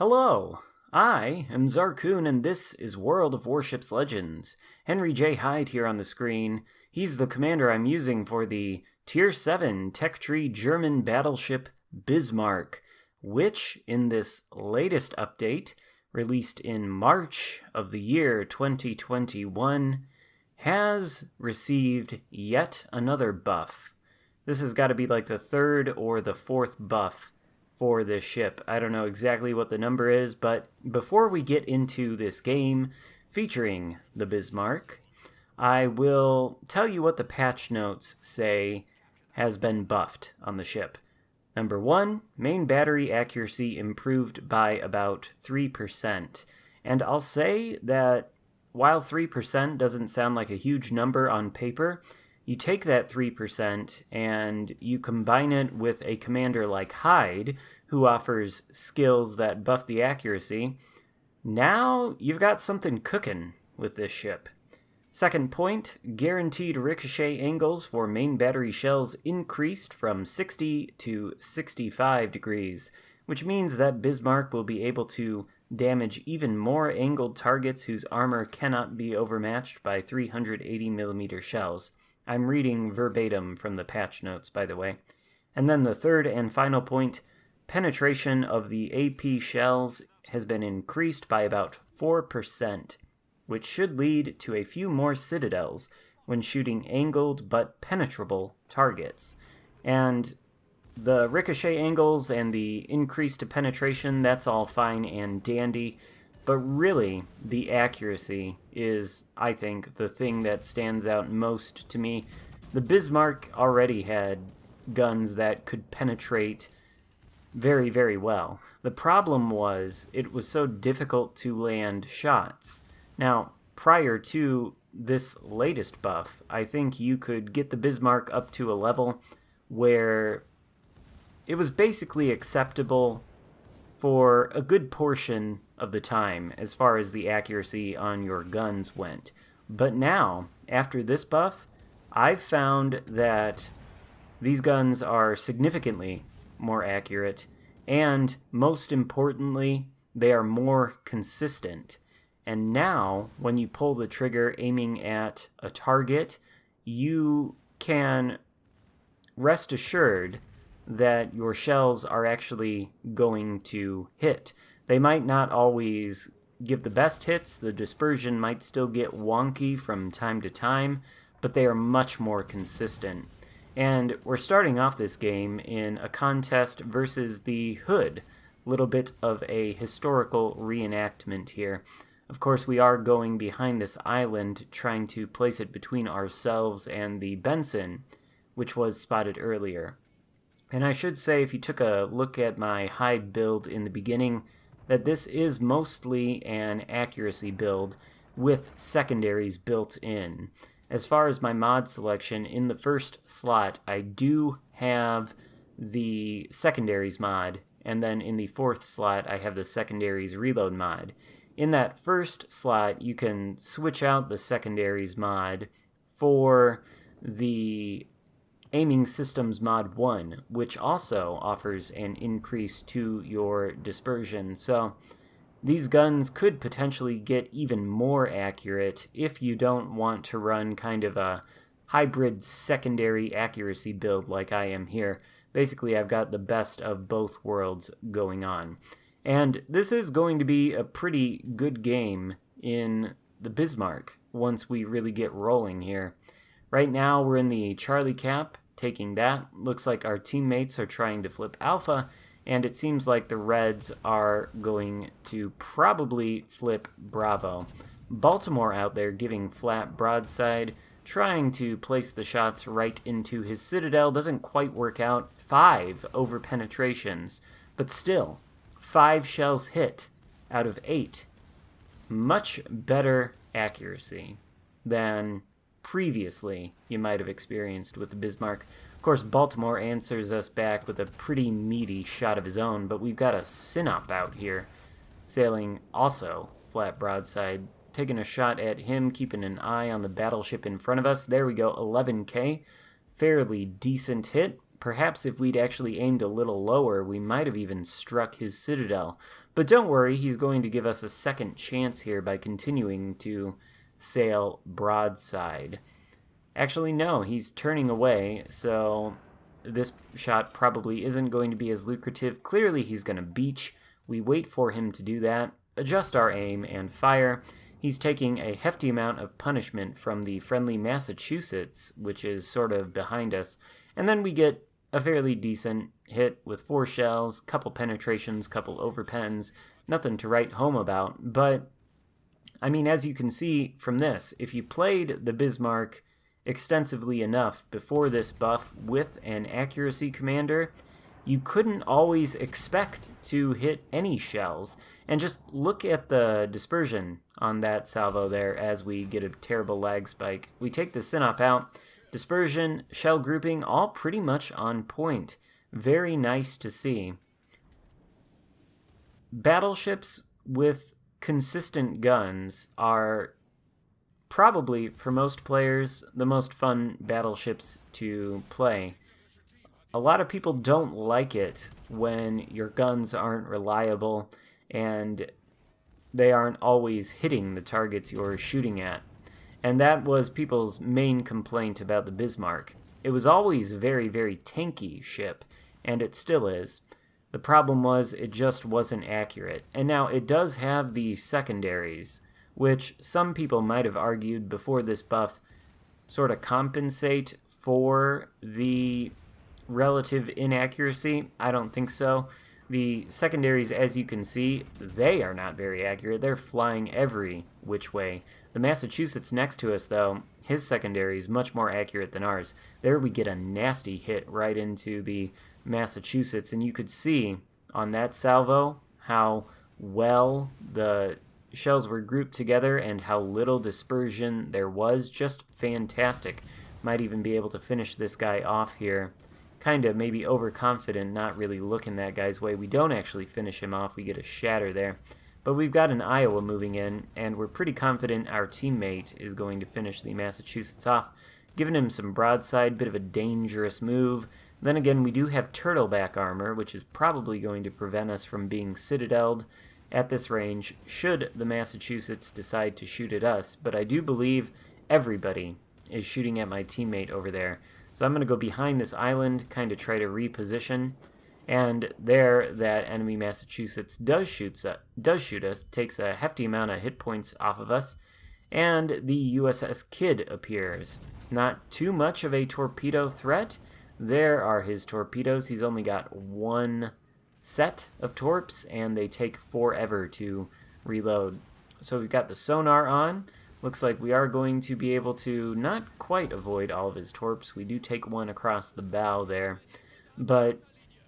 Hello, I am Xarkun, and this is World of Warships Legends. Henry J. Hyde here on the screen. He's the commander I'm using for the Tier 7 Tech Tree German battleship Bismarck, which, in this latest update, released in March of the year 2021, has received yet another buff. This has got to be like the third or the fourth buff for this ship. I don't know exactly what the number is, but before we get into this game featuring the Bismarck, I will tell you what the patch notes say has been buffed on the ship. Number 1, main battery accuracy improved by about 3%. And I'll say that while 3% doesn't sound like a huge number on paper, you take that 3% and you combine it with a commander like Hyde, who offers skills that buff the accuracy. Now you've got something cooking with this ship. Second point, guaranteed ricochet angles for main battery shells increased from 60 to 65 degrees, which means that Bismarck will be able to damage even more angled targets whose armor cannot be overmatched by 380mm shells. I'm reading verbatim from the patch notes, by the way. And then the third and final point, penetration of the AP shells has been increased by about 4%, which should lead to a few more citadels when shooting angled but penetrable targets. And the ricochet angles and the increased penetration, that's all fine and dandy, but really the accuracy is, I think, the thing that stands out most to me. The Bismarck already had guns that could penetrate very, very well. The problem was it was so difficult to land shots. Now, prior to this latest buff, I think you could get the Bismarck up to a level where it was basically acceptable for a good portion of the time as far as the accuracy on your guns went. But now, after this buff, I've found that these guns are significantly more accurate, and most importantly, they are more consistent. And now, when you pull the trigger aiming at a target, you can rest assured that your shells are actually going to hit. They might not always give the best hits, the dispersion might still get wonky from time to time, but they are much more consistent. And we're starting off this game in a contest versus the Hood, a little bit of a historical reenactment here. Of course, we are going behind this island, trying to place it between ourselves and the Benson, which was spotted earlier. And I should say, if you took a look at my Hyde build in the beginning, that this is mostly an accuracy build with secondaries built in. As far as my mod selection, in the first slot, I do have the secondaries mod, and then in the fourth slot, I have the secondaries reload mod. In that first slot, you can switch out the secondaries mod for the Aiming Systems Mod 1, which also offers an increase to your dispersion. So these guns could potentially get even more accurate if you don't want to run kind of a hybrid secondary accuracy build like I am here. Basically, I've got the best of both worlds going on. And this is going to be a pretty good game in the Bismarck once we really get rolling here. Right now, we're in the Charlie Cap, taking that. Looks like our teammates are trying to flip Alpha, and it seems like the Reds are going to probably flip Bravo. Baltimore out there giving flat broadside, trying to place the shots right into his citadel. Doesn't quite work out. 5 over penetrations, but still, 5 shells hit out of 8. Much better accuracy than previously you might have experienced with the Bismarck. Of course, Baltimore answers us back with a pretty meaty shot of his own, but we've got a Sinop out here, sailing also flat broadside, taking a shot at him, keeping an eye on the battleship in front of us. There we go, 11K. Fairly decent hit. perhaps if we'd actually aimed a little lower, we might have even struck his citadel. But don't worry, he's going to give us a second chance here by continuing to sail broadside. Actually, no, he's turning away, so this shot probably isn't going to be as lucrative. Clearly, he's going to beach. We wait for him to do that, adjust our aim, and fire. He's taking a hefty amount of punishment from the friendly Massachusetts, which is sort of behind us, and then we get a fairly decent hit with 4 shells, couple penetrations, couple overpens, nothing to write home about. But, I mean, as you can see from this, if you played the Bismarck extensively enough before this buff with an accuracy commander, you couldn't always expect to hit any shells. And just look at the dispersion on that salvo there as we get a terrible lag spike. We take the Synop out. Dispersion, shell grouping, all pretty much on point. Very nice to see. Battleships with consistent guns are probably, for most players, the most fun battleships to play. A lot of people don't like it when your guns aren't reliable and they aren't always hitting the targets you're shooting at. And that was people's main complaint about the Bismarck. It was always a very, very tanky ship, and it still is. The problem was it just wasn't accurate. And now it does have the secondaries, which some people might have argued before this buff sort of compensate for the relative inaccuracy. I don't think so. The secondaries, as you can see, they are not very accurate. They're flying every which way. The Massachusetts next to us, though, his secondary is much more accurate than ours. There we get a nasty hit right into the Massachusetts, and you could see on that salvo how well the shells were grouped together and how little dispersion there was. Just fantastic. Might even be able to finish this guy off here. Kind of maybe overconfident, not really looking that guy's way. We don't actually finish him off. We get a shatter there. But we've got an Iowa moving in, and we're pretty confident our teammate is going to finish the Massachusetts off, giving him some broadside, bit of a dangerous move. Then again, we do have turtleback armor, which is probably going to prevent us from being citadeled at this range, should the Massachusetts decide to shoot at us. But I do believe everybody is shooting at my teammate over there. So I'm going to go behind this island, kind of try to reposition. And there, that enemy Massachusetts does shoot us, takes a hefty amount of hit points off of us, and the USS Kidd appears. Not too much of a torpedo threat. There are his torpedoes. He's only got one set of torps, and they take forever to reload. So we've got the sonar on. Looks like we are going to be able to not quite avoid all of his torps. We do take one across the bow there, but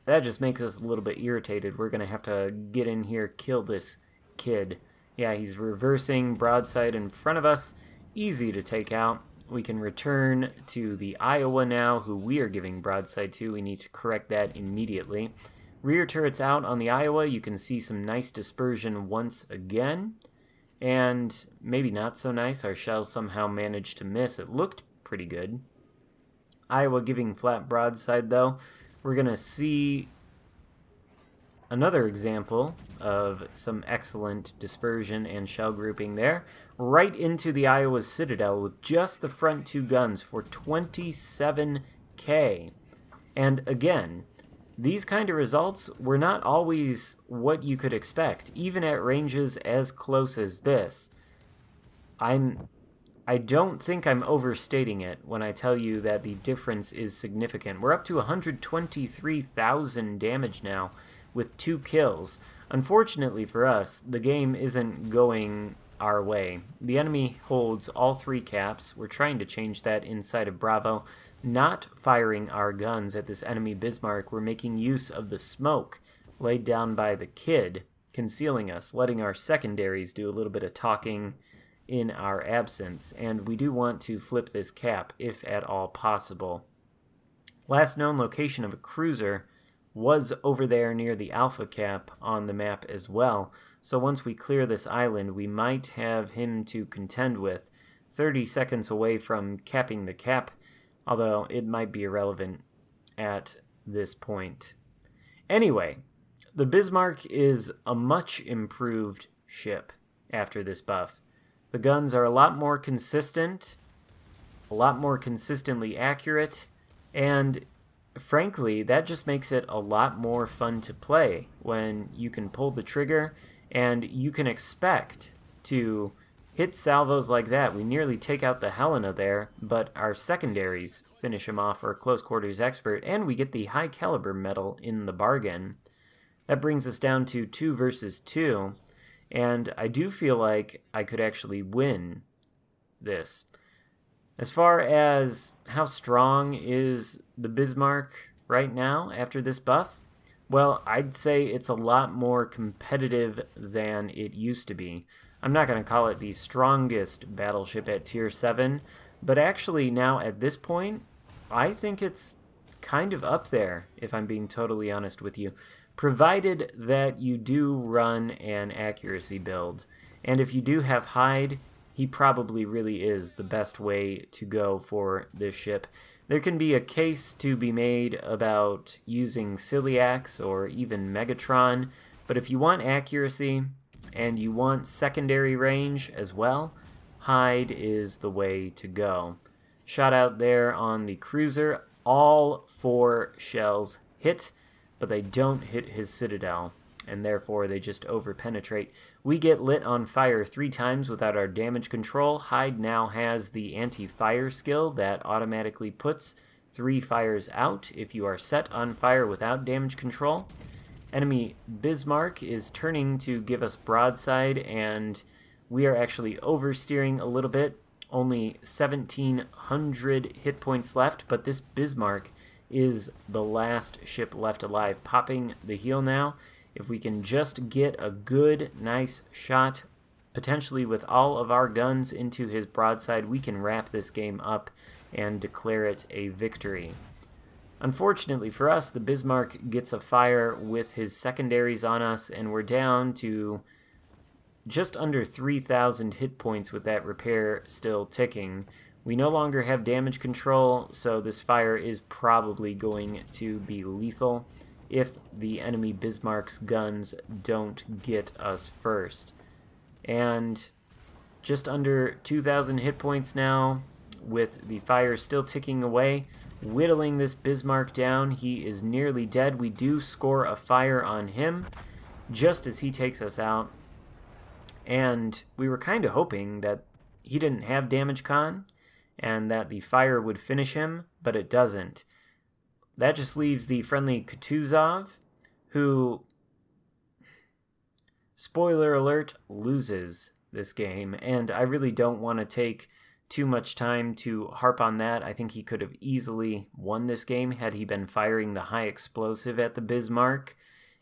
that just makes us a little bit irritated. We're going to have to get in here, kill this Kidd. Yeah, he's reversing broadside in front of us. Easy to take out. We can return to the Iowa now, who we are giving broadside to. We need to correct that immediately. Rear turrets out on the Iowa. You can see some nice dispersion once again. And maybe not so nice. Our shells somehow managed to miss. It looked pretty good. Iowa giving flat broadside, though. We're going to see another example of some excellent dispersion and shell grouping there. Right into the Iowa Citadel with just the front 2 guns for 27k. And again, these kind of results were not always what you could expect, even at ranges as close as this. I don't think I'm overstating it when I tell you that the difference is significant. We're up to 123,000 damage now with 2 kills. Unfortunately for us, the game isn't going our way. The enemy holds all 3 caps. We're trying to change that inside of Bravo. Not firing our guns at this enemy Bismarck. We're making use of the smoke laid down by the Kidd, concealing us, letting our secondaries do a little bit of talking in our absence, and we do want to flip this cap if at all possible. Last known location of a cruiser was over there near the Alpha cap on the map as well, so once we clear this island, we might have him to contend with. 30 seconds away from capping the cap, although it might be irrelevant at this point. Anyway, the Bismarck is a much improved ship after this buff. The guns are a lot more consistent, a lot more consistently accurate, and frankly, that just makes it a lot more fun to play when you can pull the trigger and you can expect to hit salvos like that. We nearly take out the Helena there, but our secondaries finish him off for a close quarters expert, and we get the high caliber medal in the bargain. That brings us down to 2 versus 2, and I do feel like I could actually win this. As far as how strong is the Bismarck right now after this buff, well, I'd say it's a lot more competitive than it used to be. I'm not going to call it the strongest battleship at Tier 7, but actually now at this point, I think it's kind of up there, if I'm being totally honest with you, provided that you do run an accuracy build. And if you do have Hyde, he probably really is the best way to go for this ship. There can be a case to be made about using Ciliax or even Megatron, but if you want accuracy and you want secondary range as well, Hyde is the way to go. Shot out there on the cruiser, all 4 shells hit, but they don't hit his Citadel, and therefore they just over-penetrate. We get lit on fire 3 times without our damage control. Hyde now has the anti-fire skill that automatically puts 3 fires out if you are set on fire without damage control. Enemy Bismarck is turning to give us broadside, and we are actually oversteering a little bit. Only 1,700 hit points left, but this Bismarck is the last ship left alive. Popping the heel now. If we can just get a good, nice shot, potentially with all of our guns into his broadside, we can wrap this game up and declare it a victory. Unfortunately for us, the Bismarck gets a fire with his secondaries on us, and we're down to just under 3,000 hit points with that repair still ticking. We no longer have damage control, so this fire is probably going to be lethal if the enemy Bismarck's guns don't get us first. And just under 2,000 hit points now, with the fire still ticking away, whittling this Bismarck down. He is nearly dead. We do score a fire on him just as he takes us out. And we were kind of hoping that he didn't have damage con and that the fire would finish him, but it doesn't. That just leaves the friendly Kutuzov, who, spoiler alert, loses this game. And I really don't want to take too much time to harp on that. I think he could have easily won this game had he been firing the high explosive at the Bismarck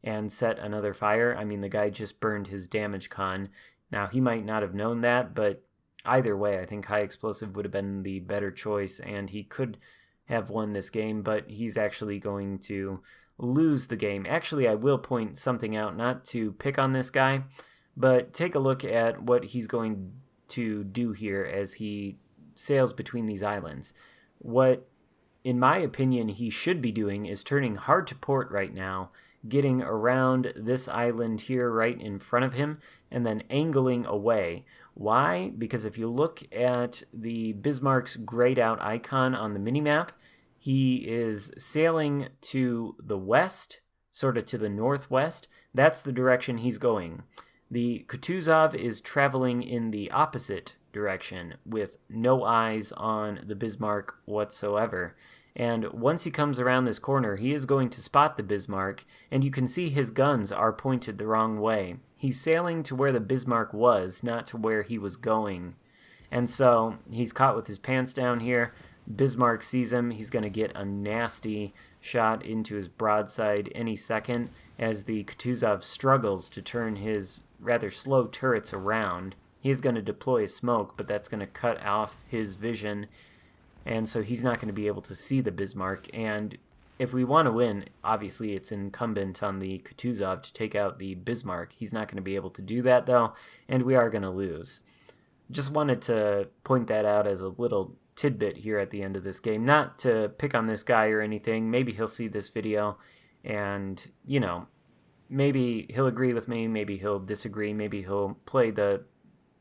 and set another fire. I mean, the guy just burned his damage con. Now, he might not have known that, but either way, I think high explosive would have been the better choice, and he could have won this game, but he's actually going to lose the game. Actually, I will point something out, not to pick on this guy, but take a look at what he's going to do here as he sails between these islands. What, in my opinion, he should be doing is turning hard to port right now, getting around this island here right in front of him, and then angling away. Why? Because if you look at the Bismarck's grayed out icon on the minimap, he is sailing to the west, sort of to the northwest. That's the direction he's going. The Kutuzov is traveling in the opposite direction with no eyes on the Bismarck whatsoever. And once he comes around this corner, he is going to spot the Bismarck, and you can see his guns are pointed the wrong way. He's sailing to where the Bismarck was, not to where he was going. And so he's caught with his pants down here. Bismarck sees him. He's going to get a nasty shot into his broadside any second as the Kutuzov struggles to turn his rather slow turrets around. He's going to deploy a smoke, but that's going to cut off his vision, and so he's not going to be able to see the Bismarck. And if we want to win, obviously it's incumbent on the Kutuzov to take out the Bismarck. He's not going to be able to do that, though, and we are going to lose. Just wanted to point that out as a little tidbit here at the end of this game. Not to pick on this guy or anything. Maybe he'll see this video and, you know, maybe he'll agree with me, maybe he'll disagree, maybe he'll play the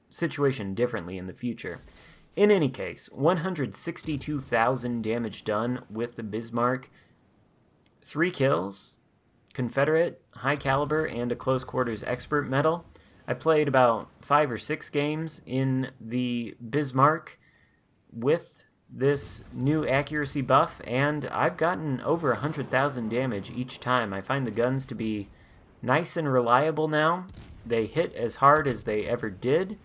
situation differently in the future. In any case, 162,000 damage done with the Bismarck, 3 kills, Confederate, high caliber, and a close quarters expert medal. I played about 5 or 6 games in the Bismarck with this new accuracy buff, and I've gotten over 100,000 damage each time. I find the guns to be nice and reliable now. They hit as hard as they ever did,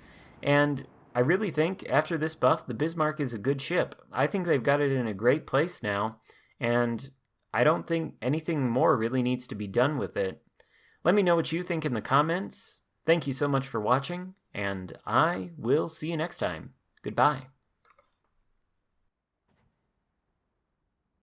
and I really think after this buff, the Bismarck is a good ship. I think they've got it in a great place now, and I don't think anything more really needs to be done with it. Let me know what you think in the comments. Thank you so much for watching, and I will see you next time. Goodbye.